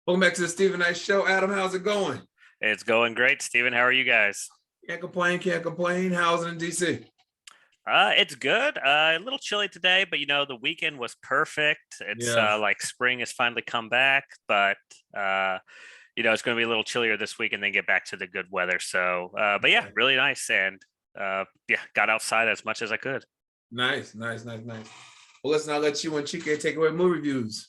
Welcome back to the Stephen Knight Show. Adam, how's it going? It's going great, Steven. How are you guys? Can't complain, can't complain. How's it in DC? It's good. A little chilly today, but the weekend was perfect. It's Yeah. like spring has finally come back, but it's going to be a little chillier this week and then get back to the good weather. So, but yeah, really nice. And yeah, got outside as much as I could. Nice. Well, listen, I'll let you and Chike take away movie reviews.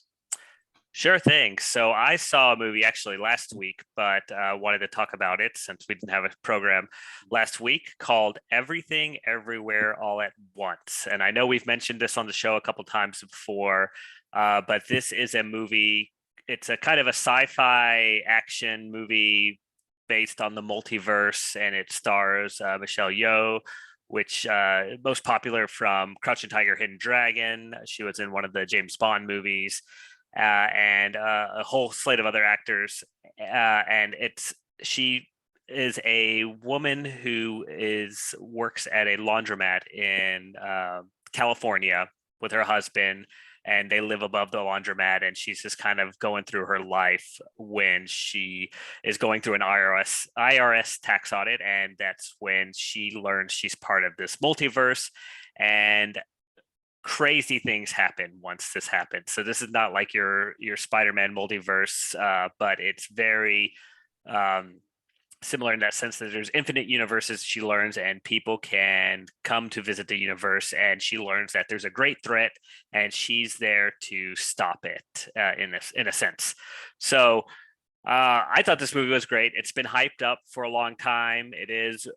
Sure thing. So I saw a movie actually last week, but wanted to talk about it since we didn't have a program last week called Everything Everywhere All at Once. And I know we've mentioned this on the show a couple times before, but this is a movie. It's a kind of a sci-fi action movie based on the multiverse, and it stars Michelle Yeoh, which most popular from Crouching Tiger, Hidden Dragon. She was in one of the James Bond movies. And a whole slate of other actors. And she is a woman who works at a laundromat in California with her husband, and they live above the laundromat. And she's just kind of going through her life when she is going through an IRS tax audit, and that's when she learns she's part of this multiverse. And crazy things happen once this happens. So this is not like your Spider-Man multiverse, but it's very similar in that sense that there's infinite universes she learns, and people can come to visit the universe, and she learns that there's a great threat and she's there to stop it in a sense. So I thought this movie was great. It's been hyped up for a long time. It is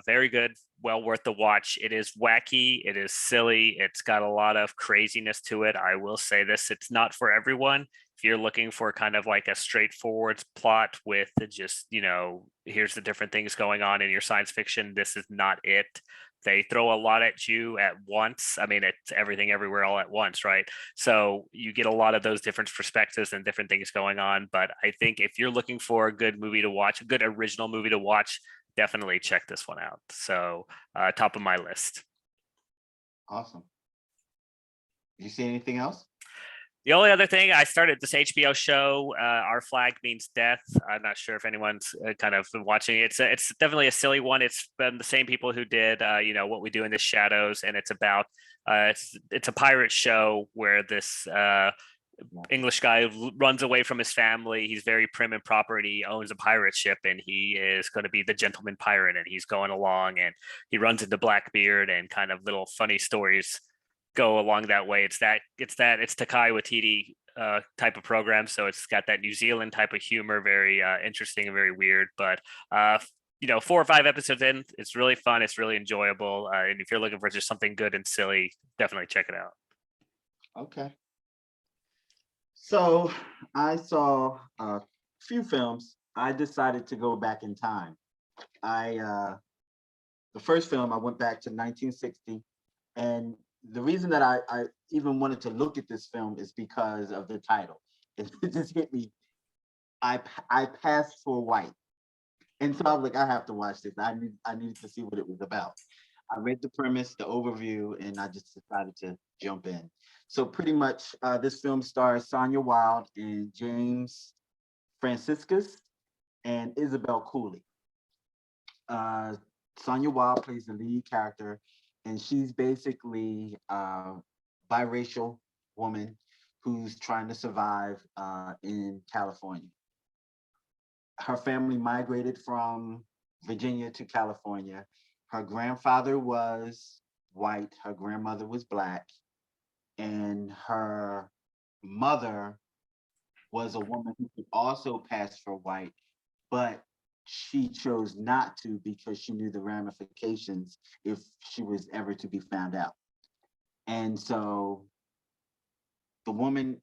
very good, well worth the watch. It is wacky. It is silly. It's got a lot of craziness to it. I will say this, it's not for everyone. If you're looking for kind of like a straightforward plot with just, here's the different things going on in your science fiction, this is not it. They throw a lot at you at once. I mean, it's everything everywhere all at once, right? So you get a lot of those different perspectives and different things going on. But I think if you're looking for a good movie to watch, a good original movie to watch, definitely check this one out. So top of my list. Awesome. You see anything else? The only other thing, I started this HBO show, Our Flag Means Death. I'm not sure if anyone's kind of been watching it. It's definitely a silly one. It's been the same people who did, What We Do in the Shadows, and it's about it's a pirate show where this English guy runs away from his family. He's very prim and proper, and he owns a pirate ship, and he is going to be the gentleman pirate, and he's going along, and he runs into Blackbeard, and kind of little funny stories go along that way. It's Takai Waititi type of program, so it's got that New Zealand type of humor, very interesting and very weird. But 4 or 5 episodes in, it's really fun, it's really enjoyable, and if you're looking for just something good and silly, definitely check it out. Okay. So I saw a few films. I decided to go back in time. The first film, I went back to 1960, and the reason that I even wanted to look at this film is because of the title. It just hit me. I passed for white, and so I was like, I have to watch this. I needed to see what it was about. I read the premise, the overview, and I just decided to jump in. So pretty much, this film stars Sonya Wilde and James Franciscus and Isabel Cooley. Sonya Wilde plays the lead character, and she's basically a biracial woman who's trying to survive in California. Her family migrated from Virginia to California. Her grandfather was white, her grandmother was Black, and her mother was a woman who could also pass for white, but she chose not to because she knew the ramifications if she was ever to be found out. And so the woman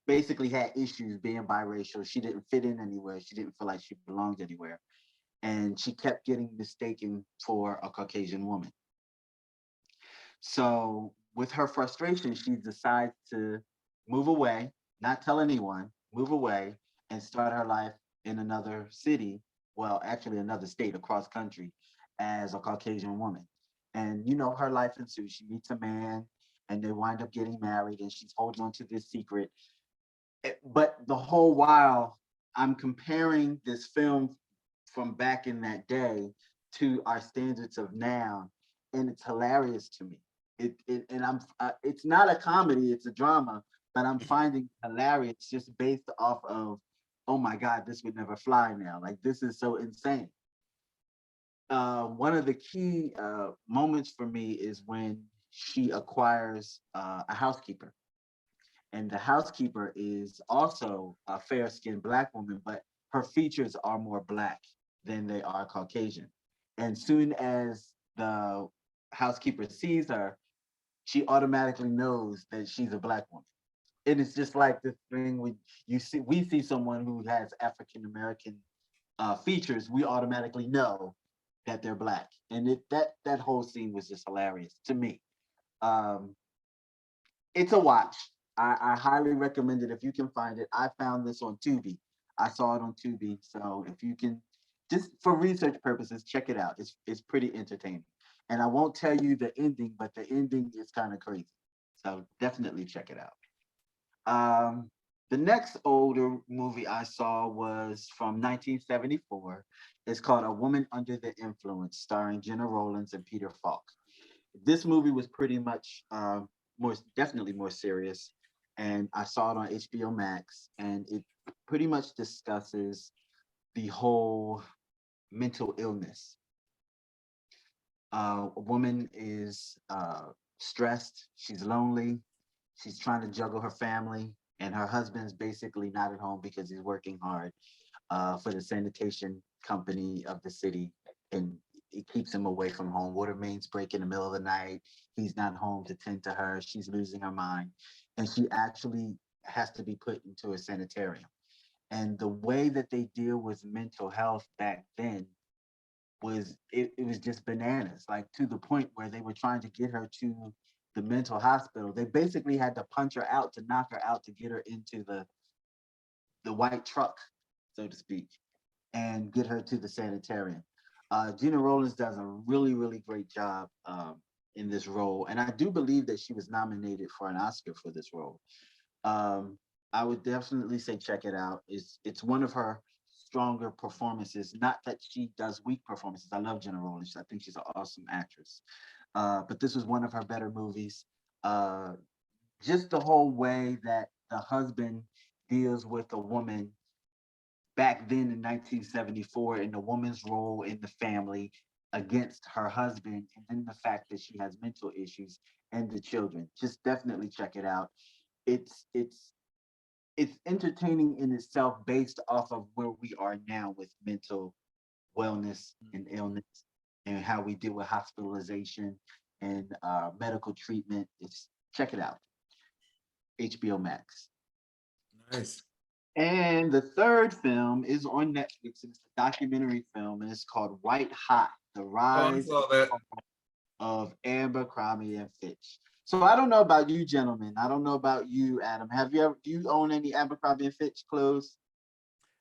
basically had issues being biracial. She didn't fit in anywhere. She didn't feel like she belonged anywhere. And she kept getting mistaken for a Caucasian woman. So with her frustration, she decides to move away, not tell anyone, move away and start her life in another city, well, actually another state across country, as a Caucasian woman. And her life ensues. She meets a man and they wind up getting married, and she's holding on to this secret. But the whole while, I'm comparing this film from back in that day to our standards of now, and it's hilarious to me. And I'm it's not a comedy, it's a drama, but I'm finding it hilarious just based off of, oh my God, this would never fly now. Like this is so insane. One of the key moments for me is when she acquires a housekeeper, and the housekeeper is also a fair-skinned Black woman, but her features are more Black than they are Caucasian. And soon as the housekeeper sees her, she automatically knows that she's a Black woman. And it's just like this thing when we see someone who has African American features, we automatically know that they're Black. And that whole scene was just hilarious to me. Um, it's a watch. I highly recommend it if you can find it. I found this on Tubi. I saw it on Tubi. So if you can, just for research purposes, check it out. It's pretty entertaining. And I won't tell you the ending, but the ending is kind of crazy. So definitely check it out. The next older movie I saw was from 1974. It's called A Woman Under the Influence, starring Jenna Rollins and Peter Falk. This movie was pretty much definitely more serious, and I saw it on HBO Max, and it pretty much discusses the whole mental illness. A woman is stressed, she's lonely, she's trying to juggle her family, and her husband's basically not at home because he's working hard for the sanitation company of the city, and it keeps him away from home. Water mains break in the middle of the night. He's not home to tend to her. She's losing her mind, and she actually has to be put into a sanitarium. And the way that they deal with mental health back then was it was just bananas, like to the point where they were trying to get her to the mental hospital. They basically had to punch her out to knock her out to get her into the white truck, so to speak, and get her to the sanitarium. Gina Rollins does a really, really great job in this role. And I do believe that she was nominated for an Oscar for this role. Um, I would definitely say check it out. It's one of her stronger performances. Not that she does weak performances. I love Gina Rollins. I think she's an awesome actress. But this was one of her better movies. Uh, just the whole way that the husband deals with a woman back then in 1974, and the woman's role in the family against her husband, and then the fact that she has mental issues and the children. Just definitely check it out. It's it's it's entertaining in itself based off of where we are now with mental wellness and illness, and how we deal with hospitalization and medical treatment. It's Check it out. HBO Max. Nice. And the third film is on Netflix. It's a documentary film, and it's called White Hot: The Oh, I Rise saw that. of Abercrombie and Fitch. So I don't know about you, gentlemen. I don't know about you, Adam. Do you own any Abercrombie and Fitch clothes?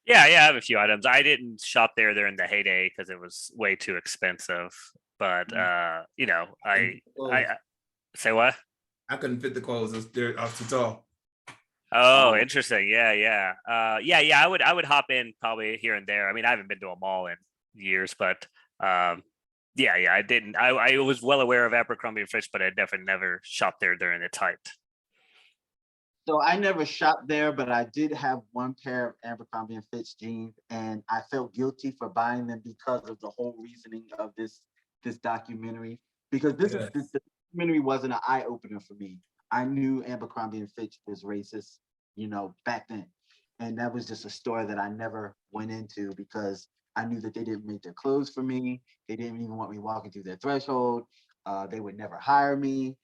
Yeah, yeah, I have a few items. I didn't shop there during the heyday because it was way too expensive. But I say what? I couldn't fit the clothes. I was too tall. Oh, Oh, interesting. Yeah, yeah. Yeah. I would hop in probably here and there. I mean, I haven't been to a mall in years, but yeah. I didn't. I was well aware of Abercrombie and Fitch, but I definitely never shopped there during its height. so I never shopped there, but I did have one pair of Abercrombie and Fitch jeans, and I felt guilty for buying them because of the whole reasoning of this documentary. Because Yeah. this documentary wasn't an eye opener for me. I knew Abercrombie and Fitch was racist, back then, and that was just a store that I never went into because I knew that they didn't make their clothes for me. They didn't even want me walking through their threshold. They would never hire me.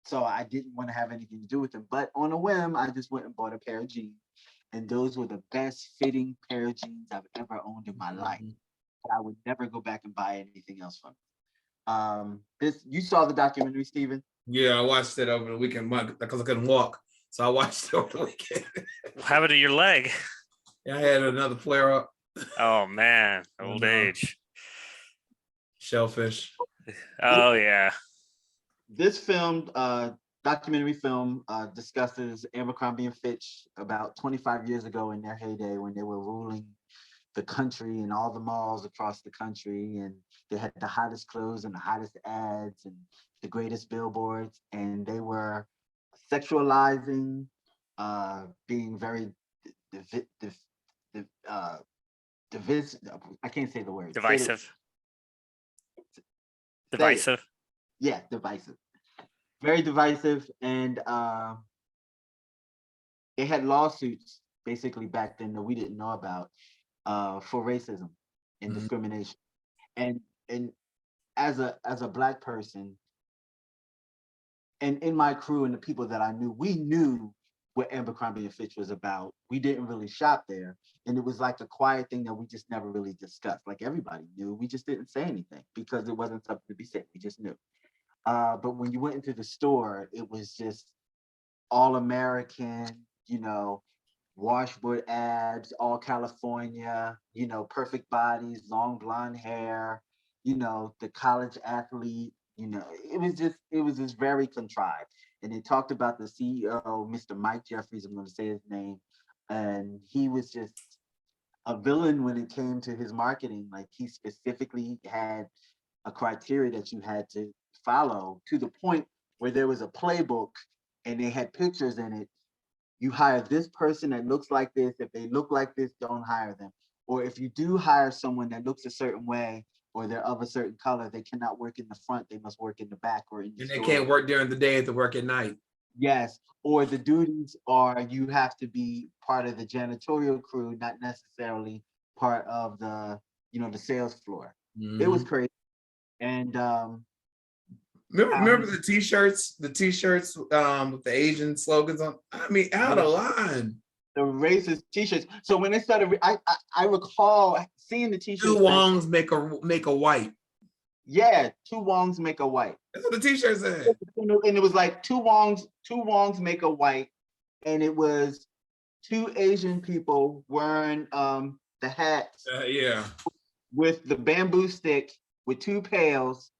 So I didn't want to have anything to do with them. But on a whim, I just went and bought a pair of jeans. And those were the best fitting pair of jeans I've ever owned in my life. I would never go back and buy anything else from them. This You saw the documentary, Stephen? Yeah, I watched it over the weekend because I couldn't walk. So I watched it over the weekend. What happened to your leg? I had another flare up. Oh man, old No. age. Shellfish. Oh yeah. This film documentary film discusses Abercrombie and Fitch about 25 years ago in their heyday when they were ruling the country and all the malls across the country, and they had the hottest clothes and the hottest ads and the greatest billboards, and they were sexualizing, being very div- div- div- uh, I can't say the word. Divisive. Say it. Divisive. Yeah, divisive. Very divisive, and they had lawsuits basically back then that we didn't know about for racism and discrimination. And as a Black person, and in my crew and the people that I knew, we knew what Abercrombie and Fitch was about. We didn't really shop there, and it was like a quiet thing that we just never really discussed. Like everybody knew, we just didn't say anything because it wasn't something to be said. We just knew. But when you went into the store, it was just all American, washboard abs, all California, perfect bodies, long blonde hair, the college athlete, it was just very contrived. And they talked about the CEO, Mr. Mike Jeffries, I'm going to say his name, and he was just a villain when it came to his marketing. Like he specifically had a criteria that you had to follow to the point where there was a playbook and they had pictures in it. You hire this person that looks like this. If they look like this, don't hire them. Or if you do hire someone that looks a certain way or they're of a certain color, they cannot work in the front. They must work in the back or in the store. And they can't work during the day, they have to work at night. Yes. Or the duties are you have to be part of the janitorial crew, not necessarily part of the, the sales floor. It was crazy. And remember the t-shirts with the Asian slogans on? I mean, out of line. The racist t-shirts. So when they started, I recall seeing the t-shirts. Two Wongs make a white. Yeah, two Wongs make a white. That's what the t-shirt said. And it was like two Wongs make a white, and it was two Asian people wearing the hats. Yeah. With the bamboo stick with two pails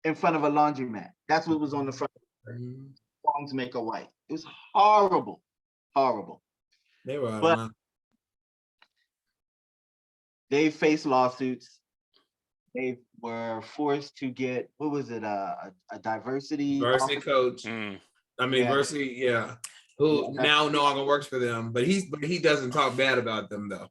in front of a laundromat. That's what was on the front. Wongs make a white. It was horrible, horrible. They were out of But line. they faced lawsuits. They were forced to get, what was it, a diversity coach. I mean, diversity, yeah. Who now no longer works for them, but he doesn't talk bad about them though.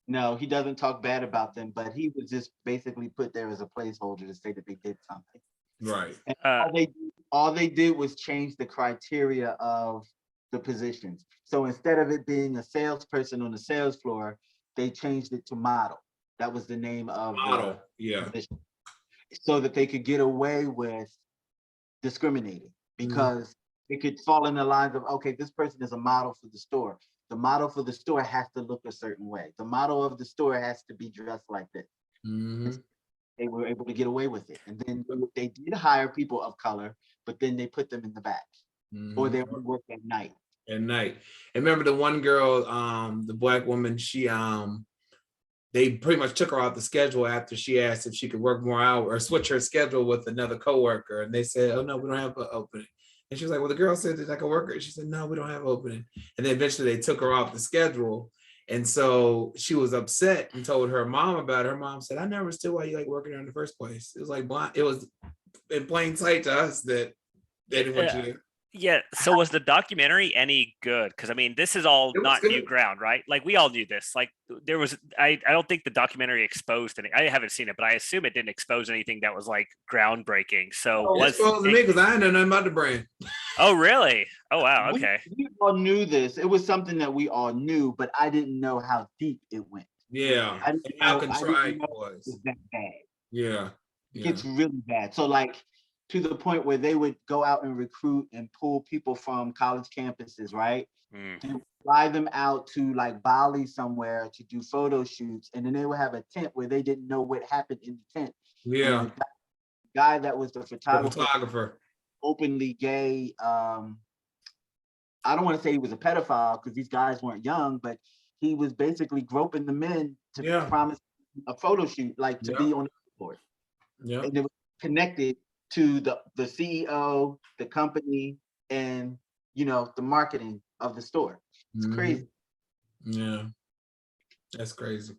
No, he doesn't talk bad about them, but he was just basically put there as a placeholder to say that they did something. Right. And all they did was change the criteria of the positions. So instead of it being a salesperson on the sales floor, they changed it to model. That was the name of model, the position. So that they could get away with discriminating, because it could fall in the lines of, okay, this person is a model for the store. The model for the store has to look a certain way. The model of the store has to be dressed like this. They were able to get away with it. And then they did hire people of color, but then they put them in the back, or they would work at night. And remember the one girl, the Black woman, they pretty much took her off the schedule after she asked if she could work more hours or switch her schedule with another coworker. And they said, oh no, we don't have an opening. And she was like, well, the girl said that I could work her. She said, no, we don't have an opening. And then eventually they took her off the schedule. And so she was upset and told her mom about it. Her mom said, I never understood why you like working there in the first place. It was like blind. It was in plain sight to us that they didn't want you to. Yeah. So was the documentary any good? Because I mean, this is all not new ground, right? Like we all knew this. Like there was, I don't think the documentary exposed any. I haven't seen it, but I assume it didn't expose anything that was like groundbreaking. So it exposed me because I didn't know nothing about the brand. Oh really? Oh wow. Okay. We all knew this. It was something that we all knew, but I didn't know how deep it went. Yeah. I didn't know, how contrived it was that bad. Yeah. It gets really bad. So like, to the point where they would go out and recruit and pull people from college campuses, right? To fly them out to like Bali somewhere to do photo shoots. And then they would have a tent where they didn't know what happened in the tent. Yeah. And the guy that was the photographer, openly gay. I don't want to say he was a pedophile because these guys weren't young, but he was basically groping the men to promise a photo shoot, like to be on the board. Yeah. And it was connected to the CEO, the company, and the marketing of the store. It's crazy. Yeah, that's crazy.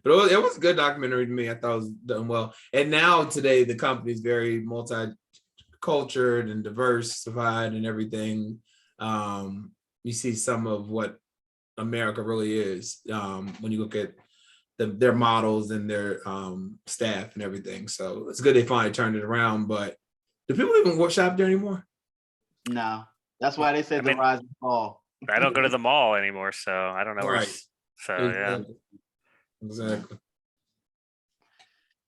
But it was a good documentary to me. I thought it was done well. And now today the company is very multi-cultured and diversified and everything. You see some of what America really is when you look at their models and their staff and everything. So it's good they finally turned it around. But do people even shop there anymore? No, that's why they said the rise and fall. I don't go to the mall anymore, so I don't know where. Right. So Exactly. Exactly.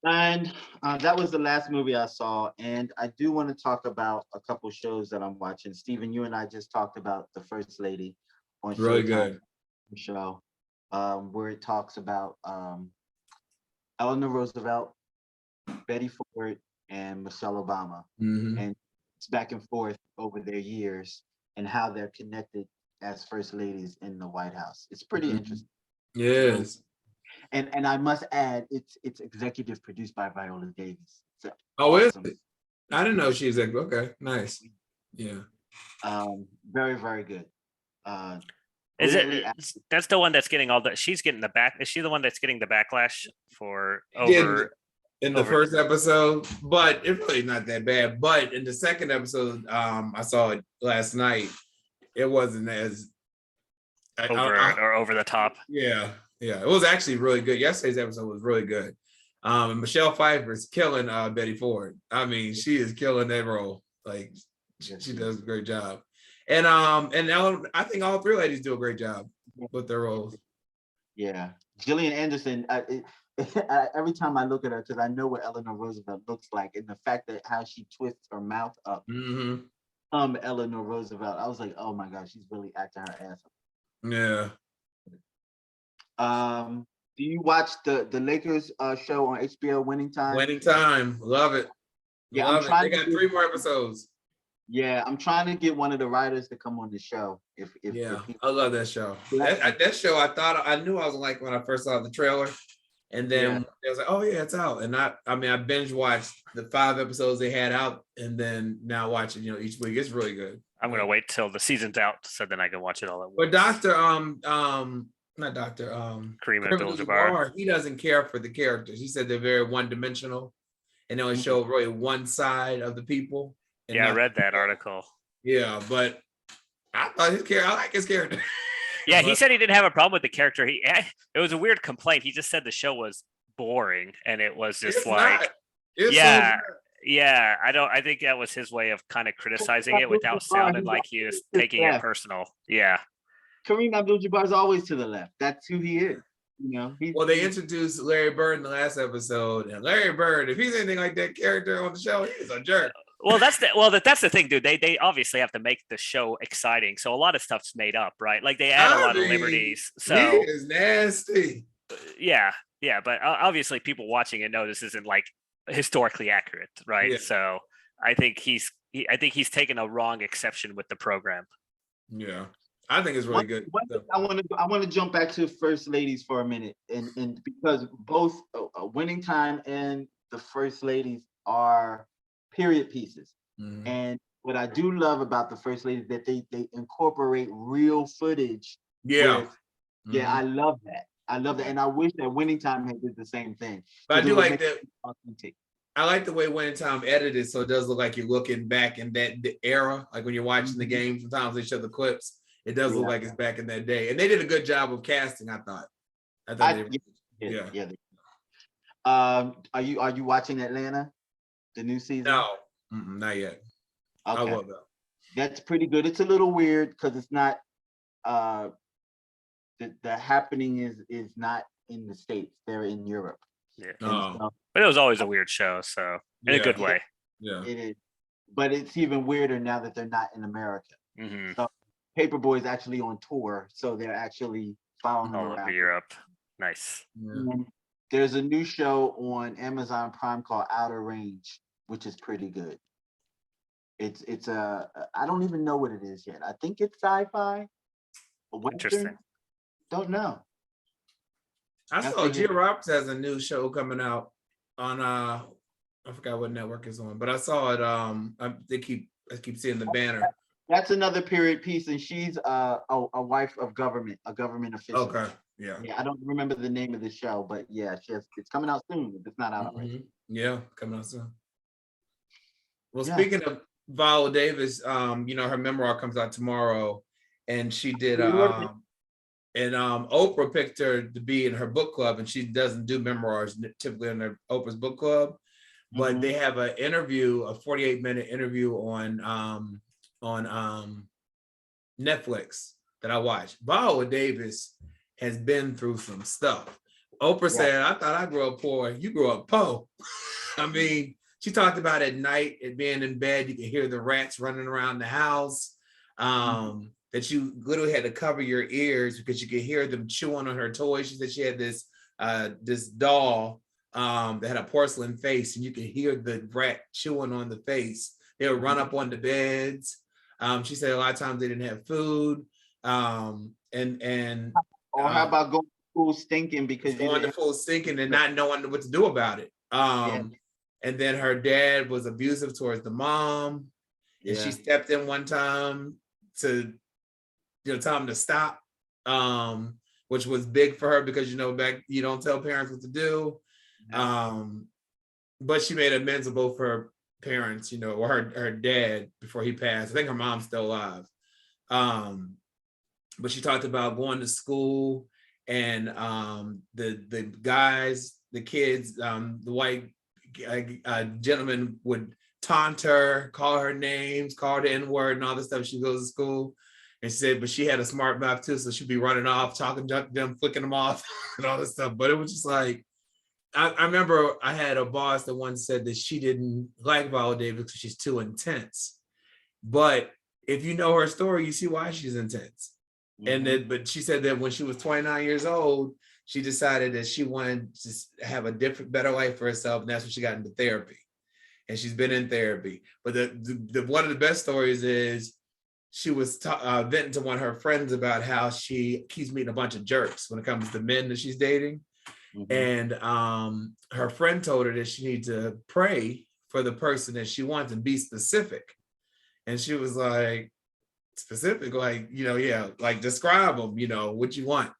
And that was the last movie I saw. And I do want to talk about a couple shows that I'm watching. Stephen, you and I just talked about The First Lady on Really Showtime good show, where it talks about Eleanor Roosevelt, Betty Ford, and Michelle Obama. And it's back and forth over their years and how they're connected as first ladies in the White House. It's pretty interesting. Yes. And I must add, it's executive produced by Viola Davis. So awesome. Is it? I didn't know she was like, okay, nice. Yeah. Very, very good. Is really that's the one that's getting all the she's getting the back? Is she the one that's getting the backlash for over in the first episode? But it's really not that bad. But in the second episode, I saw it last night. It wasn't as over the top. Yeah, it was actually really good. Yesterday's episode was really good. Michelle Pfeiffer is killing Betty Ford. I mean, she is killing that role. Like she does a great job. And Ellen, I think all three ladies do a great job with their roles. Yeah, Gillian Anderson. Every time I look at her, because I know what Eleanor Roosevelt looks like, and the fact that how she twists her mouth up, Eleanor Roosevelt, I was like, oh my gosh, she's really acting her ass off. Yeah. Do you watch the Lakers show on HBO, Winning Time? Winning Time, love it. Yeah, love it. They got 3 more episodes. Yeah, I'm trying to get one of the writers to come on the show. If I love that show. That show, I knew I was like when I first saw the trailer, and then I was like, oh yeah, it's out. And I binge watched the 5 episodes they had out, and then now watching each week. It's really good. I'm gonna wait till the season's out so then I can watch it all at once. But Kareem Abdul-Jabbar, he doesn't care for the characters. He said they're very one-dimensional, and they only show really one side of the people. Yeah, I read that article. Yeah, but I thought I like his character. Yeah, he said he didn't have a problem with the character. It was a weird complaint. He just said the show was boring, and it was just yeah. I think that was his way of kind of criticizing it without sounding like he was taking it personal. Yeah. Kareem Abdul-Jabbar is always to the left. That's who he is. They introduced Larry Bird in the last episode, and Larry Bird, if he's anything like that character on the show, he's a jerk. Well, that's the thing, dude. They obviously have to make the show exciting, so a lot of stuff's made up, right? Like they add a lot of liberties. So he is nasty. Yeah, but obviously people watching it know this isn't like historically accurate, right? Yeah. So I think he's taken a wrong exception with the program. Yeah, I think it's really good. I want to jump back to First Ladies for a minute, and because both Winning Time and the First Ladies are period pieces. And what I do love about the First Lady is that they incorporate real footage. Yeah. I love that. And I wish that Winning Time had did the same thing. But I do like that. Authentic. I like the way Winning Time edited, so it does look like you're looking back in that era. Like when you're watching the game, sometimes they show the clips. It does look like it's back in that day. And they did a good job of casting, I thought. Are you watching Atlanta? The new season? No, not yet. Okay. I will though. That's pretty good. It's a little weird because it's not the happening is not in the States. They're in Europe. Yeah. But it was always a weird show, so in a good way. Yeah. It is. But it's even weirder now that they're not in America. So Paperboy's actually on tour, so they're actually following all over Europe. Nice. And there's a new show on Amazon Prime called Outer Range, which is pretty good. It's I don't even know what it is yet. I think it's sci-fi. Interesting. Don't know. I saw Gia Roberts has a new show coming out on I forgot what network it's on, but I saw it. I keep seeing the banner That's another period piece, and she's a wife of government, a government official. Okay. Yeah. Yeah, I don't remember the name of the show, but yeah, it's coming out soon. If it's not out already. Yeah, coming out soon. Well, Yes. speaking of Viola Davis, her memoir comes out tomorrow, and she did and Oprah picked her to be in her book club, and she doesn't do memoirs typically in Oprah's book club, but they have an interview, a 48-minute interview on Netflix that I watched. Viola Davis has been through some stuff. Oprah said, "I thought I grew up poor. You grew up poor." I mean, she talked about at night, at being in bed, you can hear the rats running around the house. That you literally had to cover your ears because you could hear them chewing on her toys. She said she had this doll that had a porcelain face, and you could hear the rat chewing on the face. They would run up on the beds. She said a lot of times they didn't have food. Or how about going to school stinking because you going to school stinking and not knowing what to do about it. And then her dad was abusive towards the mom, and she stepped in one time to tell him to stop, which was big for her because back you don't tell parents what to do. But she made amends with both her parents, or her dad before he passed. I think her mom's still alive. But she talked about going to school and the guys, the kids, the white gentleman would taunt her, call her names, call her the N-word and all this stuff. She goes to school. And she said, but she had a smart mouth too, so she'd be running off, talking to them, flicking them off, and all this stuff. But it was just like, I remember I had a boss that once said that she didn't like Viola Davis because she's too intense. But if you know her story, you see why she's intense. But she said that when she was 29 years old, she decided that she wanted to have a different, better life for herself, and that's when she got into therapy. And she's been in therapy. But the one of the best stories is she was venting to one of her friends about how she keeps meeting a bunch of jerks when it comes to men that she's dating. And her friend told her that she needs to pray for the person that she wants and be specific. And she was like, specific, like, like describe them, what you want.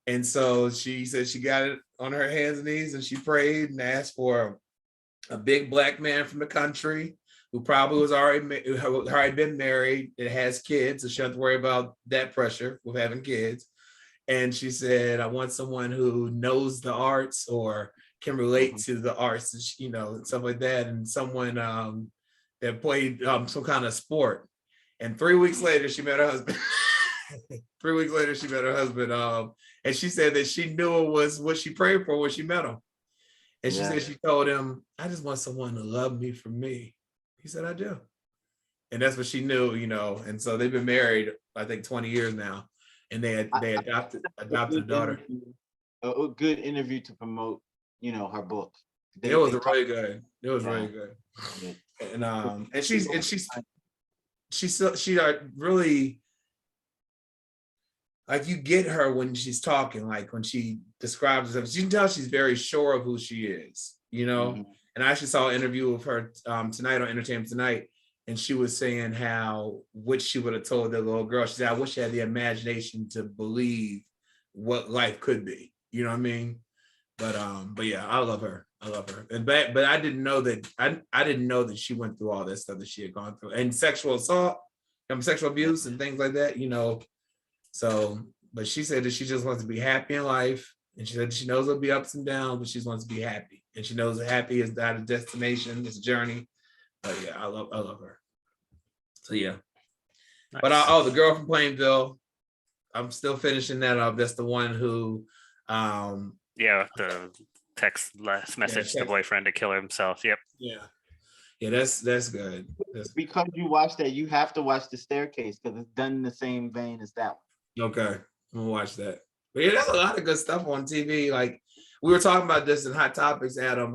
And so she said she got it on her hands and knees and she prayed and asked for a big black man from the country who probably was already been married and has kids, so she don't have to worry about that pressure with having kids. And she said, I want someone who knows the arts or can relate to the arts, stuff like that, and someone that played some kind of sport. And 3 weeks later, she met her husband. 3 weeks later, she met her husband. And she said that she knew it was what she prayed for when she met him. And she said she told him, I just want someone to love me for me. He said, I do. And that's what she knew, And so they've been married, I think, 20 years now. And they adopted a daughter. A good interview to promote, her book. It was really good. It was really good. And she really, like, you get her when she's talking, like when she describes herself, you can tell she's very sure of who she is, And I actually saw an interview with her tonight on Entertainment Tonight, and she was saying how, what she would have told the little girl. She said, I wish she had the imagination to believe what life could be. You know what I mean? But yeah, I love her. But I didn't know that I didn't know that she went through all this stuff that she had gone through, and sexual assault, sexual abuse and things like that, So, but she said that she just wants to be happy in life. And she said she knows there'll be ups and downs, but she just wants to be happy. And she knows that happy is not a destination, it's a journey. But yeah, I love her. So yeah. Nice. But the girl from Plainville, I'm still finishing that up. That's the one who the text last message to the boyfriend to kill himself. Yep. Yeah, that's good. Because you watched that, you have to watch The Staircase because it's done in the same vein as that one. Okay, I'm gonna watch that. But yeah, there's a lot of good stuff on TV. Like, we were talking about this in Hot Topics, Adam.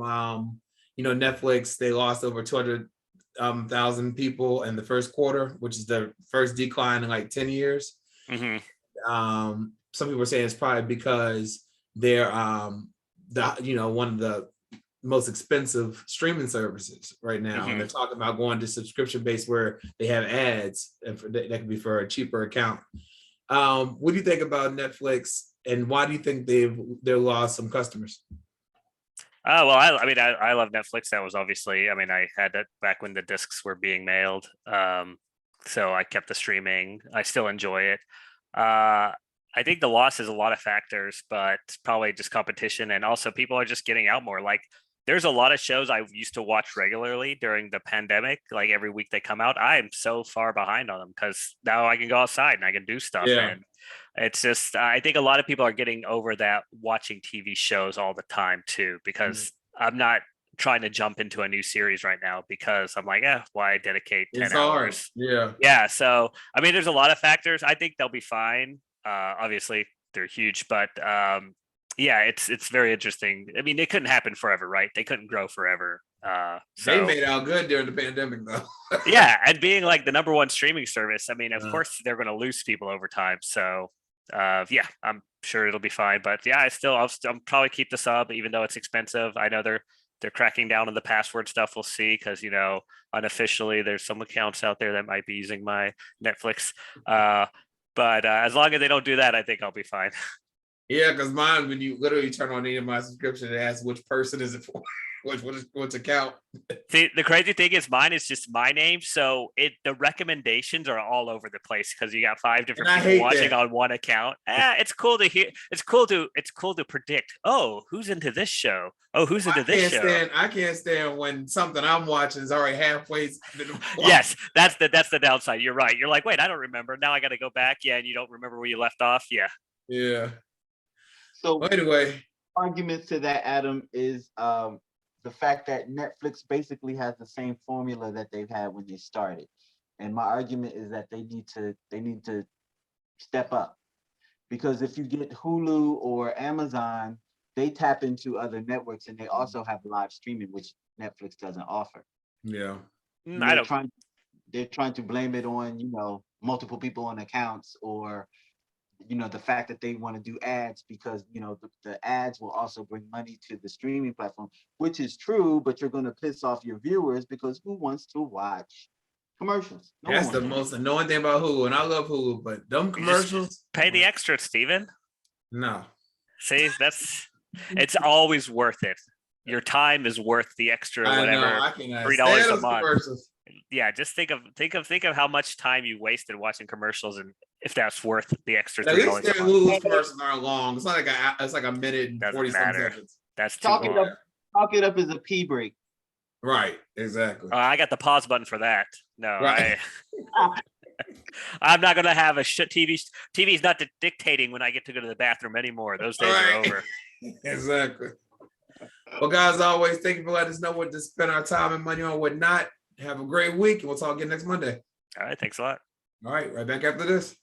Netflix, they lost over 200,000 people in the first quarter, which is the first decline in like 10 years. Some people are saying it's probably because they're one of the most expensive streaming services right now, and they're talking about going to subscription based where they have ads, and that could be for a cheaper account. What do you think about Netflix, and why do you think they've lost some customers? Oh, well, I mean, I love Netflix. That was obviously, I mean, I had that back when the discs were being mailed. So I kept the streaming. I still enjoy it. I think the loss is a lot of factors, but probably just competition. And also people are just getting out more. Like there's a lot of shows I used to watch regularly during the pandemic. Like every week they come out. I am so far behind on them because now I can go outside and I can do stuff. Yeah. And it's just, I think a lot of people are getting over that watching TV shows all the time too, because I'm not trying to jump into a new series right now because I'm like, why dedicate 10 hours? Yeah. Yeah. So, I mean, there's a lot of factors. I think they'll be fine. Obviously they're huge, but yeah, it's very interesting. I mean, it couldn't happen forever, right? They couldn't grow forever. So they made out good during the pandemic though. yeah, and being like the number one streaming service, I mean, of course they're going to lose people over time. So yeah, I'm sure it'll be fine. But yeah, I'll probably keep the sub even though it's expensive. I know they're cracking down on the password stuff. We'll see, because unofficially there's some accounts out there that might be using my Netflix. But as long as they don't do that, I think I'll be fine. Yeah, because mine, when you literally turn on any of my subscription, it asks which person is it for, which account. See, the crazy thing is mine is just my name, so the recommendations are all over the place because you got 5 different people watching on one account. It's cool to hear. It's cool to predict. Oh, who's into this show? Oh, who's into this show? I can't stand when something I'm watching is already halfway. Yes, that's the downside. You're right. You're like, wait, I don't remember. Now I got to go back. Yeah, and you don't remember where you left off. Yeah. Yeah. So well, anyway, arguments to that, Adam, is the fact that Netflix basically has the same formula that they've had when they started. And my argument is that they need to step up, because if you get Hulu or Amazon, they tap into other networks and they also have live streaming, which Netflix doesn't offer. Yeah. They're trying to blame it on, multiple people on accounts, or the fact that they want to do ads because the ads will also bring money to the streaming platform, which is true, but you're going to piss off your viewers because who wants to watch commercials? That's the most annoying thing about Hulu, and I love Hulu, but them commercials. Pay the extra, Steven. No. See, it's always worth it. Your time is worth the extra whatever. $3 a month. Yeah, just think of how much time you wasted watching commercials, and if that's worth the extra $3 a month. Hulu's commercials aren't long. It's not like a minute and 40 seconds. That's too long. Talk it up as a pee break. Right, exactly. I got the pause button for that. No, right. I'm not gonna have a shit TV. TV's not dictating when I get to go to the bathroom anymore. Those days are over. Exactly. Well, guys, always thank you for letting us know what to spend our time and money on, what not. Have a great week, and we'll talk again next Monday. All right, thanks a lot. All right, right back after this.